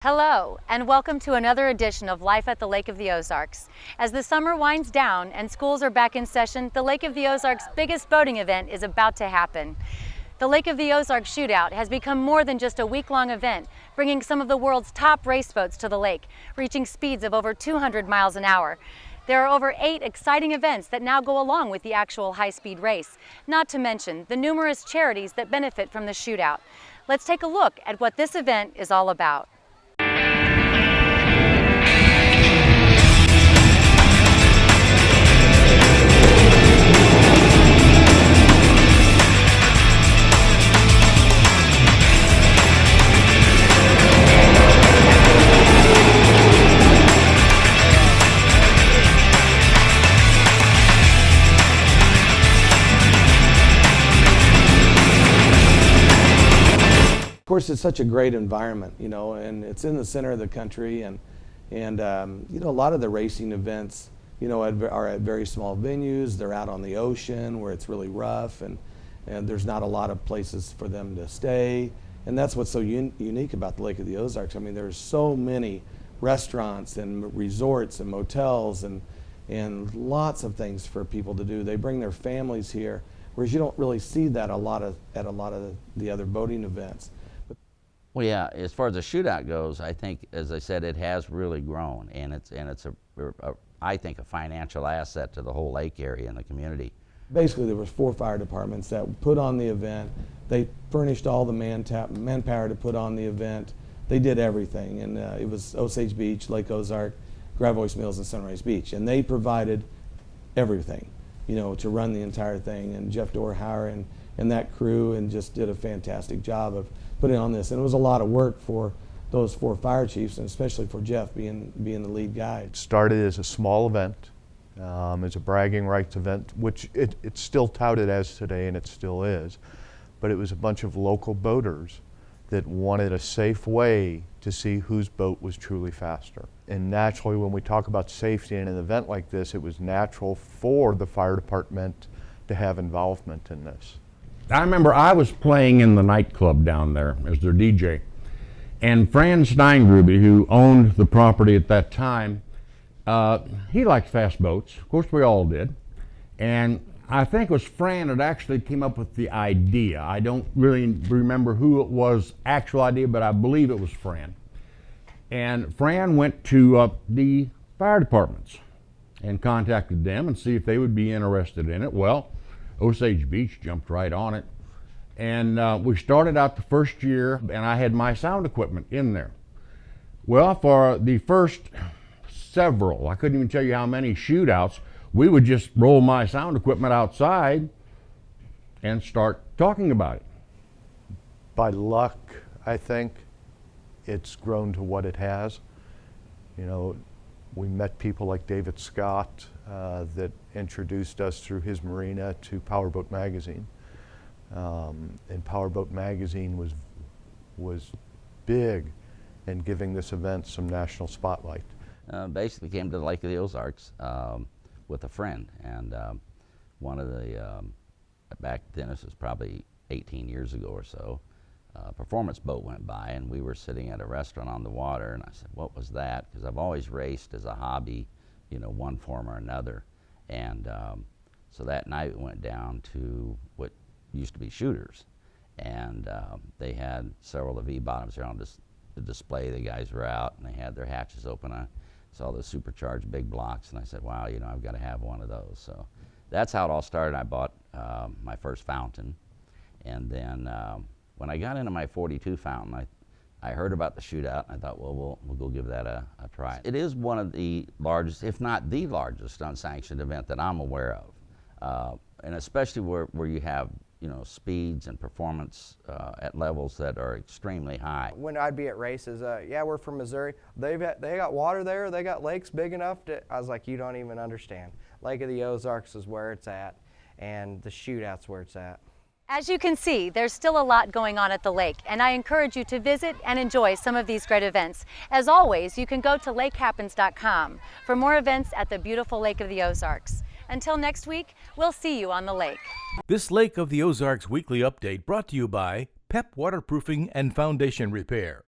Hello, and welcome to another edition of Life at the Lake of the Ozarks. As the summer winds down and schools are back in session, the Lake of the Ozarks' biggest boating event is about to happen. The Lake of the Ozarks Shootout has become more than just a week-long event, bringing some of the world's top race boats to the lake, reaching speeds of over 200 miles an hour. There are over 8 exciting events that now go along with the actual high-speed race, not to mention the numerous charities that benefit from the Shootout. Let's take a look at what this event is all about. Of course, it's such a great environment, and it's in the center of the country, and a lot of the racing events, are at very small venues. They're out on the ocean where it's really rough, and there's not a lot of places for them to stay, and that's what's so unique about the Lake of the Ozarks. I mean, there's so many restaurants and resorts and motels and lots of things for people to do. They bring their families here, whereas you don't really see that at a lot of the other boating events. Well, yeah, as far as the Shootout goes, I think, as I said, it has really grown, and it's I think a financial asset to the whole lake area and the community. Basically, there was 4 fire departments that put on the event. They furnished all the manpower to put on the event. They did everything, and it was Osage Beach, Lake Ozark, Gravois Mills, and Sunrise Beach, and they provided everything, to run the entire thing. And Jeff Dorhauer and that crew and just did a fantastic job of putting on this. And it was a lot of work for those 4 fire chiefs, and especially for Jeff being the lead guy. It started as a small event, as a bragging rights event, which it's still touted as today, and it still is. But it was a bunch of local boaters that wanted a safe way to see whose boat was truly faster. And naturally, when we talk about safety in an event like this, it was natural for the fire department to have involvement in this. I remember I was playing in the nightclub down there as their DJ, and Fran Steingruby, who owned the property at that time, he liked fast boats. Of course, we all did. And I think it was Fran that actually came up with the idea. I don't really remember who it was, actual idea, but I believe it was Fran. And Fran went to the fire departments and contacted them and see if they would be interested in it. Well, Osage Beach jumped right on it, and we started out the first year, and I had my sound equipment in there. Well, for the first several, I couldn't even tell you how many shootouts, we would just roll my sound equipment outside and start talking about it. By luck, I think, it's grown to what it has. We met people like David Scott that introduced us through his marina to Powerboat Magazine. And Powerboat Magazine was big in giving this event some national spotlight. Basically came to the Lake of the Ozarks with a friend, and one of the, back then, this was probably 18 years ago or so, a performance boat went by, and we were sitting at a restaurant on the water, and I said, what was that? Because I've always raced as a hobby, one form or another. And so that night we went down to what used to be Shooters, and they had several of the V-bottoms there on the display. The guys were out, and they had their hatches open. I saw the supercharged big blocks, and I said, wow, I've got to have one of those. So that's how it all started. I bought my first fountain, and then when I got into my 42 fountain, I heard about the Shootout, and I thought, well, we'll go give that a try. It is one of the largest, if not the largest, unsanctioned event that I'm aware of, and especially where you have speeds and performance at levels that are extremely high. When I'd be at races, yeah, we're from Missouri. They got water there. They got lakes big enough to. I was like, you don't even understand. Lake of the Ozarks is where it's at, and the Shootout's where it's at. As you can see, there's still a lot going on at the lake, and I encourage you to visit and enjoy some of these great events. As always, you can go to lakehappens.com for more events at the beautiful Lake of the Ozarks. Until next week, we'll see you on the lake. This Lake of the Ozarks weekly update brought to you by PEP Waterproofing and Foundation Repair.